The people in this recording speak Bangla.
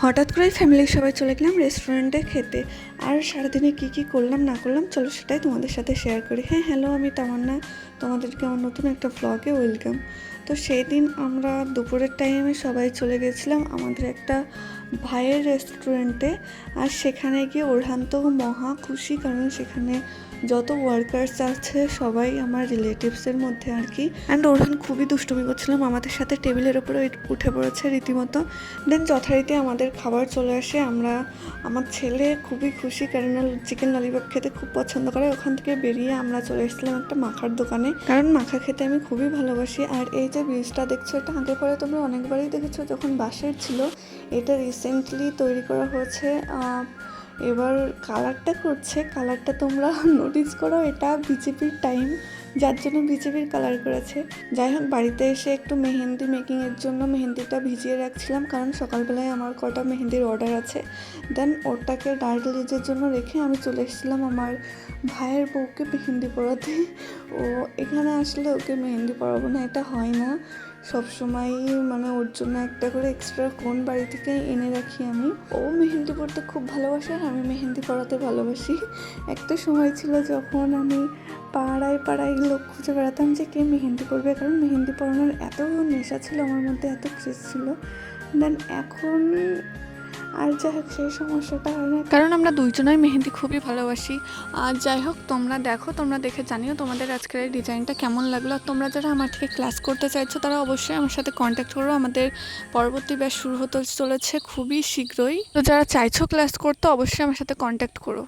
হঠাৎ করে ফ্যামিলির সবাই চলে গেলাম রেস্টুরেন্টে খেতে। আর সারাদিনে কী করলাম না করলাম চলো সেটাই তোমাদের সাথে শেয়ার করি। হ্যালো, আমি তামান্না, তোমাদেরকে আমার নতুন একটা ভ্লগে ওয়েলকাম। তো সেই দিন আমরা দুপুরের টাইমে সবাই চলে গেছিলাম আমাদের একটা ভাইয়ের রেস্টুরেন্টে। আর সেখানে গিয়ে ওরহান তো মহা খুশি, কারণ সেখানে যত ওয়ার্কার্স আছে সবাই আমার রিলেটিভসের মধ্যে আর কি। অ্যান্ড ওরহান খুবই দুষ্টুমি করছিলাম, আমাদের সাথে টেবিলের ওপরে উঠে পড়েছে রীতিমতো। দেন যথারীতি আমাদের খাবার চলে আসে। আমার ছেলে খুবই খুশি, কারণ চিকেন ললিপপ খেতে খুব পছন্দ করে। ওখান থেকে বেরিয়ে আমরা চলে এসেছিলাম একটা মাখার দোকানে, কারণ মাখা খেতে আমি খুবই ভালোবাসি। আর এই যে ব্রিজটা দেখছো, এটা আগে পরে তোমরা অনেকবারই দেখেছো যখন বাঁশের ছিল। এটা রিসেন্টলি তৈরি করা হয়েছে, এবার কালারটা তোমরা নোটিস করো, এটা বিজেপির টাইম, যার জন্য বিজেপির কালার করেছে। যাই হোক, বাড়িতে এসে একটু মেহেন্দি মেকিংয়ের জন্য মেহেন্দিটা ভিজিয়ে রাখছিলাম, কারণ সকালবেলায় আমার কটা মেহেন্দির অর্ডার আছে। দেন ওটাকে ডার্ক রিজের জন্য রেখে আমি চলে এসেছিলাম আমার ভাইয়ের বউকে মেহেন্দি পরাতে। ও এখানে আসলে ওকে মেহেন্দি পরাবো না, এটা হয় না সবসময়ই, মানে ওর জন্য একটা করে এক্সট্রা কোন বাড়ি থেকে এনে রাখি আমি। ও মেহেন্দি পরতে খুব ভালোবাসে আর আমি মেহেন্দি পরাতে ভালোবাসি। একটা সময় ছিল যখন আমি পাড়ায় লোক খুঁজে বেড়াতাম যে কে মেহেন্দি পরবে, কারণ মেহেন্দি পরানোর এত নেশা ছিল আমার মধ্যে, এত ক্রেজ ছিল। দেন এখন আর যাই হোক সেই সমস্যাটা হয় না, কারণ আমরা দুইজনাই মেহেন্দি খুবই ভালোবাসি। আর যাই হোক, তোমরা দেখো, তোমরা দেখে জানিও তোমাদের আজকের এই ডিজাইনটা কেমন লাগলো। আর তোমরা যারা আমার থেকে ক্লাস করতে চাইছো তারা অবশ্যই আমার সাথে কন্ট্যাক্ট করো। আমাদের পরবর্তী ব্যাচ শুরু হতে চলেছে খুবই শীঘ্রই। তো যারা চাইছো ক্লাস করতে অবশ্যই আমার সাথে কন্ট্যাক্ট করো।